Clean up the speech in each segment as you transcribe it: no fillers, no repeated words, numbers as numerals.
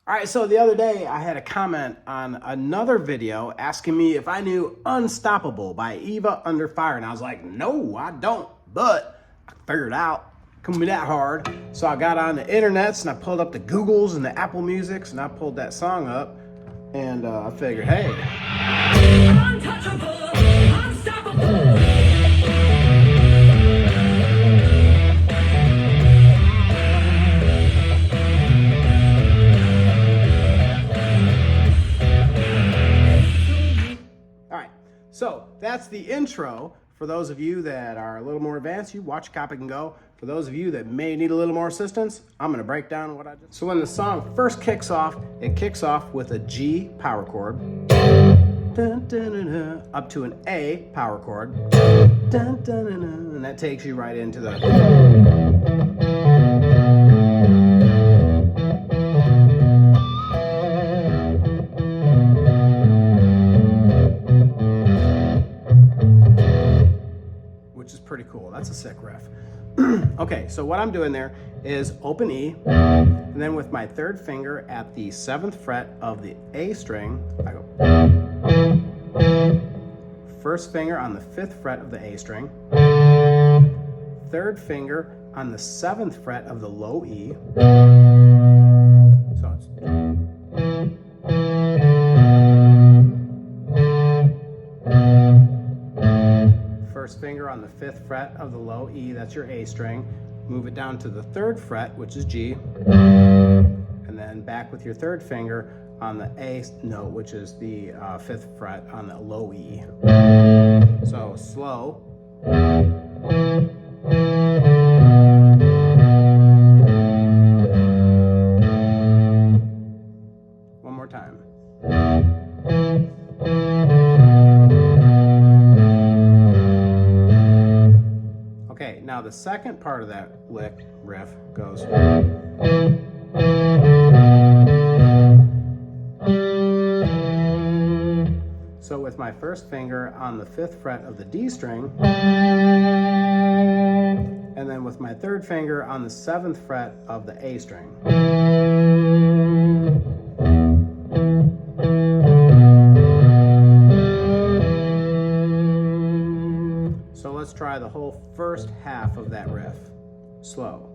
All right, so the other day I had a comment on another video asking me if I knew Unstoppable by Eva Under Fire. And I was like, no, I don't, but I figured it out. It couldn't be that hard. So I got on the internets and I pulled up the Googles and the Apple Musics and I pulled that song up and I figured, hey. Untouchable, unstoppable. So that's the intro. For those of you that are a little more advanced, you watch Copy and Go. For those of you that may need a little more assistance, I'm gonna break down what I just. So when the song first kicks off, it kicks off with a G power chord, dun, dun, dun, dun, up to an A power chord, dun, dun, dun, dun, and that takes you right into the. Which is pretty cool. That's a sick riff. Okay, so what I'm doing there is open E, and then with my third finger at the 7th fret of the A string, I go. First finger on the 5th fret of the A string, third finger on the 7th fret of the low E. So it's. First finger on the 5th fret of the low E, that's your A string. Move it down to the 3rd fret, which is G, and then back with your 3rd finger on the A note, which is the 5th fret on the low E. So slow. One more time. Okay, now the second part of that riff goes. So with my first finger on the 5th fret of the D string, and then with my third finger on the 7th fret of the A string. So let's try the whole first half of that riff. Slow.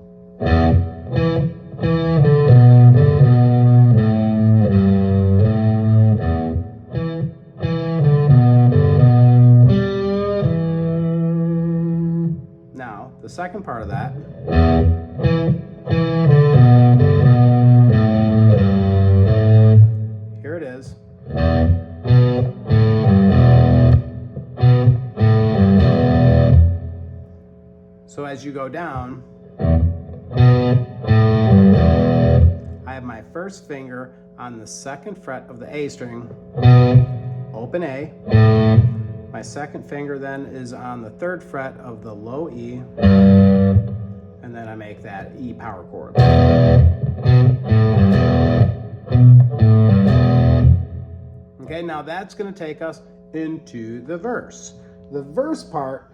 Now, the second part of that. Here it is. So as you go down, I have my first finger on the 2nd fret of the A string, open A. My second finger then is on the 3rd fret of the low E, and then I make that E power chord. Okay, now that's going to take us into the verse. The verse part.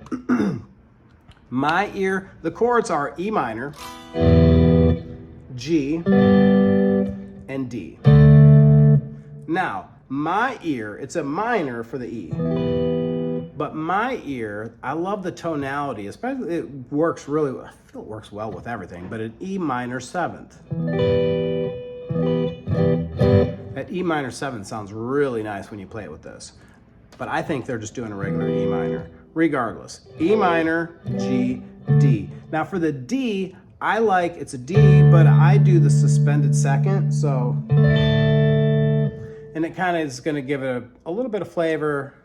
My ear, the chords are E minor, G, and D. Now, my ear, it's a minor for the E. But my ear, I love the tonality, especially it works really well. I feel it works well with everything, but an E minor 7th. That E minor 7th sounds really nice when you play it with this. But I think they're just doing a regular E minor. Regardless, E minor, G, D. Now for the D, I like, it's a D, but I do the suspended second, so, and it kind of is going to give it a little bit of flavor.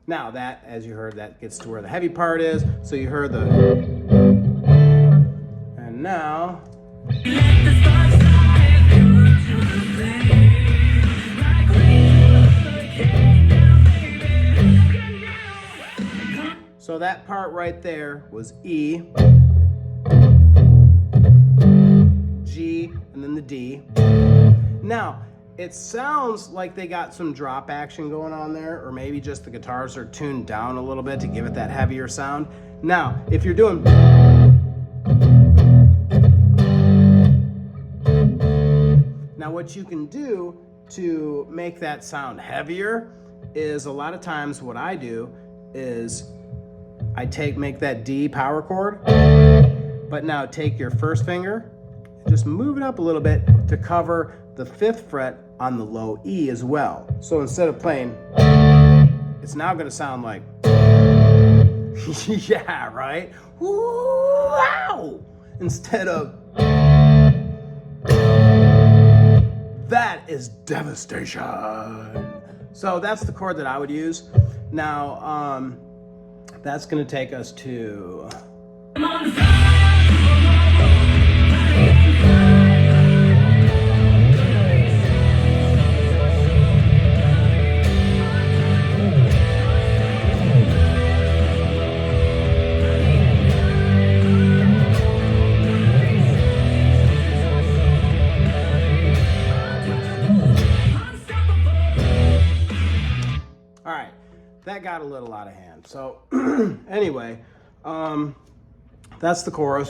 Now that, as you heard, that gets to where the heavy part is, so you heard the. And now, so that part right there was E, G, and then the D. Now, it sounds like they got some drop action going on there, or maybe just the guitars are tuned down a little bit to give it that heavier sound. Now, if you're doing... Now, what you can do to make that sound heavier is, a lot of times what I do is I make that D power chord, but now take your first finger, just move it up a little bit to cover the 5th fret on the low E as well. So instead of playing, it's now going to sound like, yeah, right? Wow! Instead of, that is devastation. So that's the chord that I would use. Now, that's going to take us to... That got a little out of hand. So anyway, that's the chorus.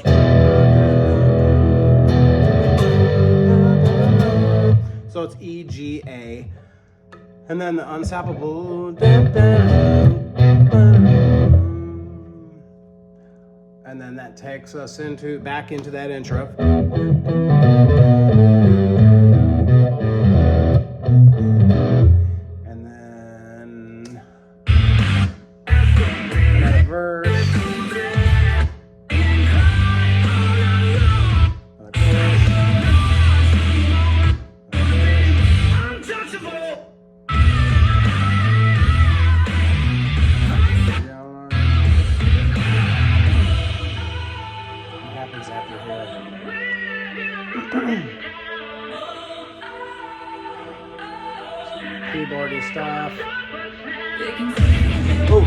So it's E, G, A, and then the unsappable, and then that takes us back into that intro. Keyboardy stuff. Oh.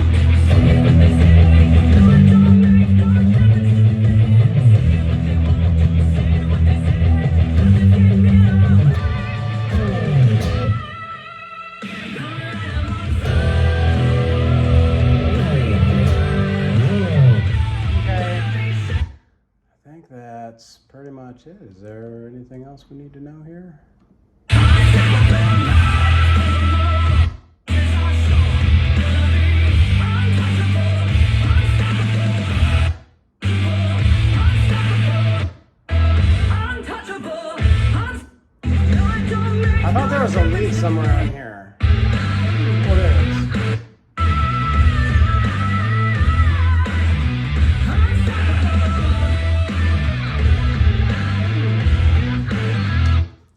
That's pretty much it. Is there anything else we need to know here? I thought there was a lead somewhere on here. What is?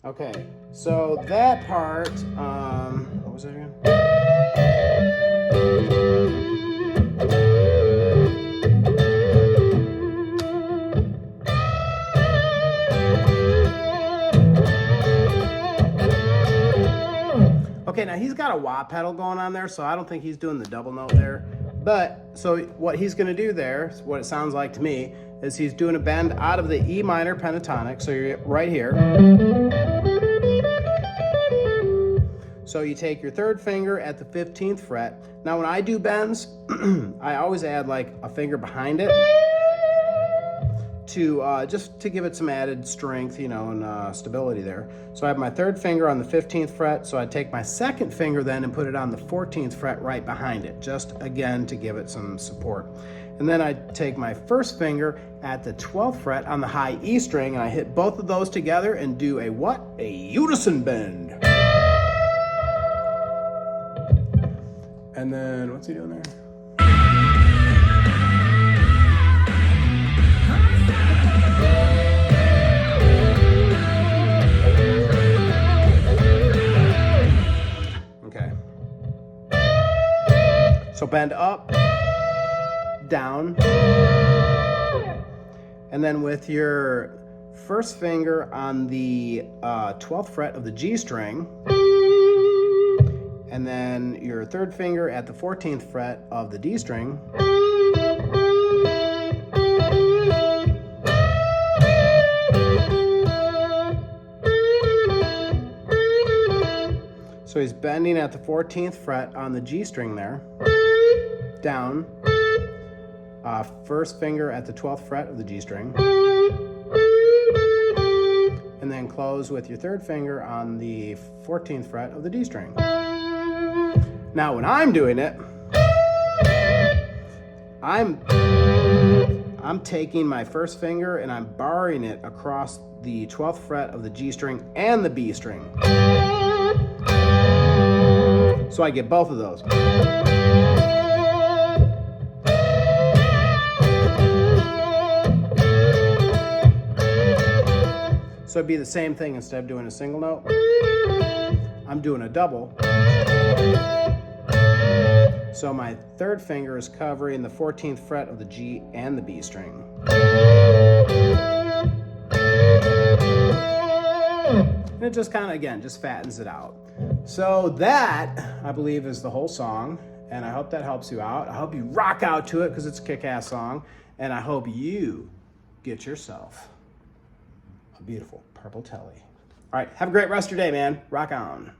Okay, so that part, what was that again? Okay, now he's got a wah pedal going on there, so I don't think he's doing the double note there. But, so what he's gonna do there, what it sounds like to me, is he's doing a bend out of the E minor pentatonic, so you're right here. So you take your 3rd finger at the 15th fret. Now when I do bends, I always add like a finger behind it to just to give it some added strength, you know, and stability there. So I have my 3rd finger on the 15th fret, so I take my 2nd finger then and put it on the 14th fret right behind it, just again to give it some support. And then I take my 1st finger at the 12th fret on the high E string, and I hit both of those together and do a what? A unison bend. And then, what's he doing there? Okay. So bend up, down, and then with your 1st finger on the 12th fret of the G string, and then your 3rd finger at the 14th fret of the D string, So he's bending at the 14th fret on the G string there, down, first finger at the 12th fret of the G string, and then close with your third finger on the 14th fret of the D string. Now when I'm doing it, I'm taking my first finger and I'm barring it across the 12th fret of the G string and the B string. So I get both of those. So it'd be the same thing. Instead of doing a single note, I'm doing a double. So my third finger is covering the 14th fret of the G and the B string. And it just kind of, again, just fattens it out. So that, I believe, is the whole song. And I hope that helps you out. I hope you rock out to it because it's a kick-ass song. And I hope you get yourself a beautiful purple telly. All right, have a great rest of your day, man. Rock on.